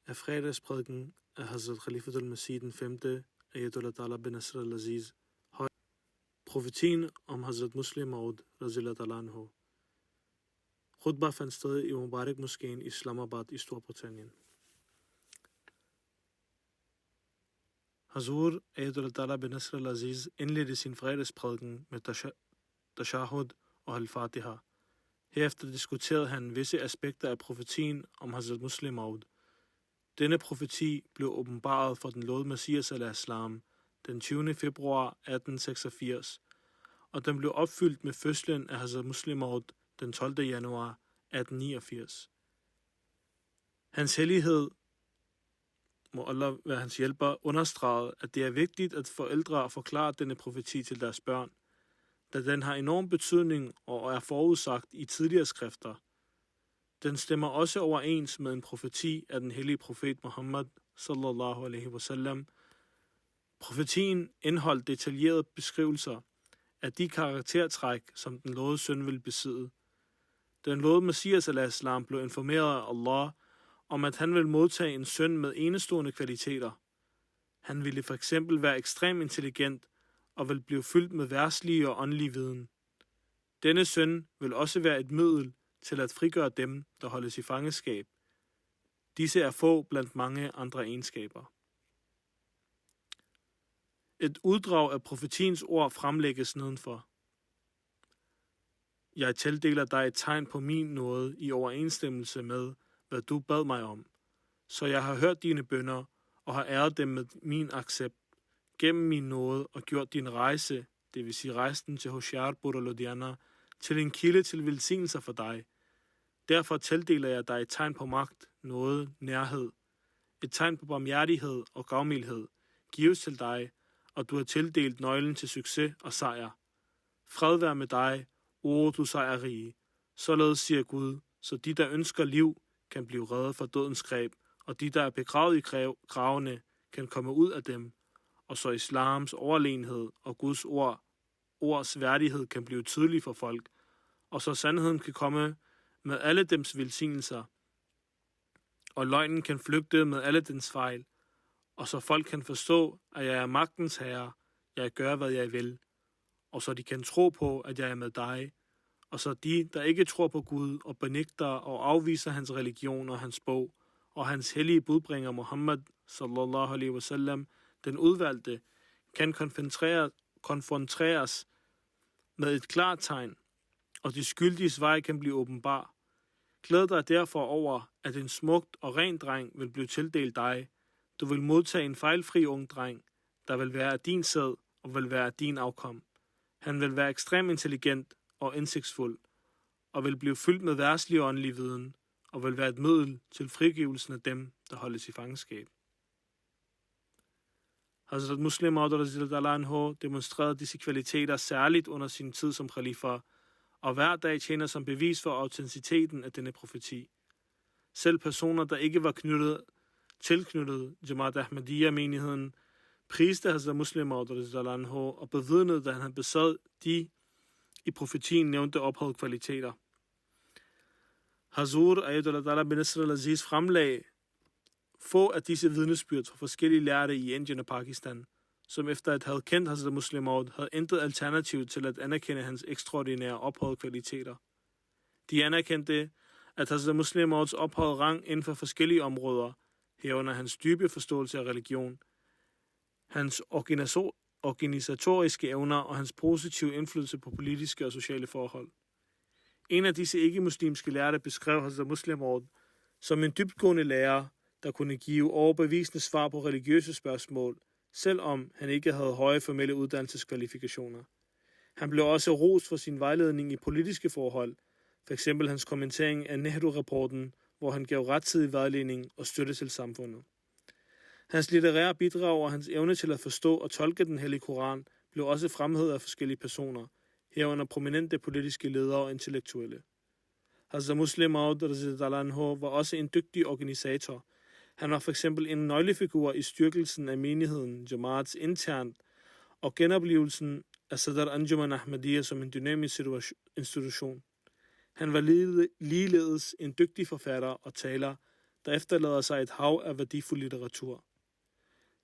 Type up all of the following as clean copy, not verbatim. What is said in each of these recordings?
af fredagsprædiken af Hazrat Khalifatul Masih den 5. Ayatollah Ta'ala bin Nasr al-Aziz, profetien om Hazrat Muslim Maud radhiyallahu ta'ala anhu. Khutbah fandt sted i Mubarak Moskeen i Islamabad i Storbritannien. Hazur Ayatollah Ta'ala bin Nasr al-Aziz indledte sin fredagsprædiken med tashahud og al-Fatiha. Herefter diskuterede han visse aspekter af profetien om Hazrat Muslim Maud. Denne profeti blev åbenbaret for den lovede Messias al-Islam den 20. februar 1886, og den blev opfyldt med fødslen af Hazrat Muslim Maud den 12. januar 1889. Hans hellighed, må Allah være hans hjælper, understregede, at det er vigtigt, at forældre forklarer denne profeti til deres børn, da den har enorm betydning og er forudsagt i tidligere skrifter. Den stemmer også overens med en profeti af den hellige profet Muhammad sallallahu alaihi wasallam. Profetien indeholdt detaljerede beskrivelser af de karaktertræk, som den lovede søn ville besidde. Den lovede Messias al-Islam blev informeret af Allah om, at han ville modtage en søn med enestående kvaliteter. Han ville for eksempel være ekstremt intelligent og vil blive fyldt med verdslige og åndelige viden. Denne søn vil også være et middel til at frigøre dem, der holdes i fangeskab. Disse er få blandt mange andre egenskaber. Et uddrag af profetiens ord fremlægges nedenfor. Jeg tildeler dig et tegn på min nåde i overensstemmelse med, hvad du bad mig om. Så jeg har hørt dine bønner og har æret dem med min accept gennem min nåde og gjort din rejse, det vil sige rejsen til Hoshiarpur og Ludhiana, til en kilde til velsignelser for dig. Derfor tildeler jeg dig et tegn på magt, nåde, nærhed. Et tegn på barmhjertighed og gavmildhed gives til dig, og du har tildelt nøglen til succes og sejr. Fred være med dig, o du sejrrige. Således siger Gud, så de, der ønsker liv, kan blive reddet fra dødens greb, og de, der er begravet i gravene, kan komme ud af dem, og så islams overlegenhed og Guds ords værdighed kan blive tydelig for folk, og så sandheden kan komme med alle dems velsignelser, og løgnen kan flygte med alle dens fejl, og så folk kan forstå, at jeg er magtens herre, jeg gør, hvad jeg vil, og så de kan tro på, at jeg er med dig, og så de, der ikke tror på Gud og benægter og afviser hans religion og hans bog, og hans hellige budbringer Muhammad sallallahu alaihi wasallam, den udvalgte, kan konfronteres med et klart tegn, og de skyldiges vej kan blive åbenbar. Glæd dig derfor over, at en smukt og ren dreng vil blive tildelt dig. Du vil modtage en fejlfri ung dreng, der vil være af din sæd og vil være af din afkom. Han vil være ekstremt intelligent og indsigtsfuld, og vil blive fyldt med verdslig og åndelig viden, og vil være et middel til frigivelsen af dem, der holdes i fangenskab. Hazrat Muslim Maud radhiyallahu ta'ala anhu demonstrerede disse kvaliteter særligt under sin tid som khalifa, og hver dag tjener som bevis for autenticiteten af denne profeti. Selv personer, der ikke var tilknyttet Jamaat Ahmadiyya-menigheden, priste Hazrat Muslim Maud radhiyallahu anhu og bevidnede, at han besad de i profetien nævnte ophøjede kvaliteter. Hazur Ayatollah Ta'ala bin Nasr al-Aziz fremlagde få af disse vidnesbyrd fra forskellige lærte i Indien og Pakistan, som efter at have kendt Hazrat Muslim Maud, havde intet alternativ til at anerkende hans ekstraordinære ophøjede kvaliteter. De anerkendte, at Hazrat Muslim Mauds ophøjede rang inden for forskellige områder, herunder hans dybe forståelse af religion, hans organisatoriske evner og hans positive indflydelse på politiske og sociale forhold. En af disse ikke-muslimske lærte beskrev Hazrat Muslim Maud som en dybtgående lærer, der kunne give overbevisende svar på religiøse spørgsmål, selvom han ikke havde høje formelle uddannelseskvalifikationer. Han blev også rost for sin vejledning i politiske forhold, f.eks. hans kommentering af Nehru-rapporten, hvor han gav rettidig vejledning og støtte til samfundet. Hans litterære bidrag og hans evne til at forstå og tolke den hellige Koran blev også fremhævet af forskellige personer, herunder prominente politiske ledere og intellektuelle. Hazrat Muslim Maud radhiyallahu anhu var også en dygtig organisator. Han var f.eks. en nøglefigur i styrkelsen af menigheden Jamaats internt og genoplevelsen af Sadr Anjuman Ahmadiyya som en dynamisk institution. Han var ligeledes en dygtig forfatter og taler, der efterlader sig et hav af værdifuld litteratur.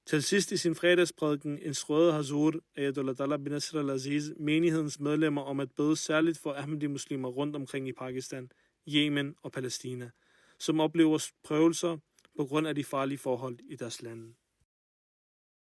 Til sidst i sin fredagsprædiken instruerede Hazur Ayatollah Talab bin Nasr al-Aziz menighedens medlemmer om at bede særligt for Ahmadi-muslimer rundt omkring i Pakistan, Yemen og Palæstina, som oplever prøvelser på grund af de farlige forhold i deres lande.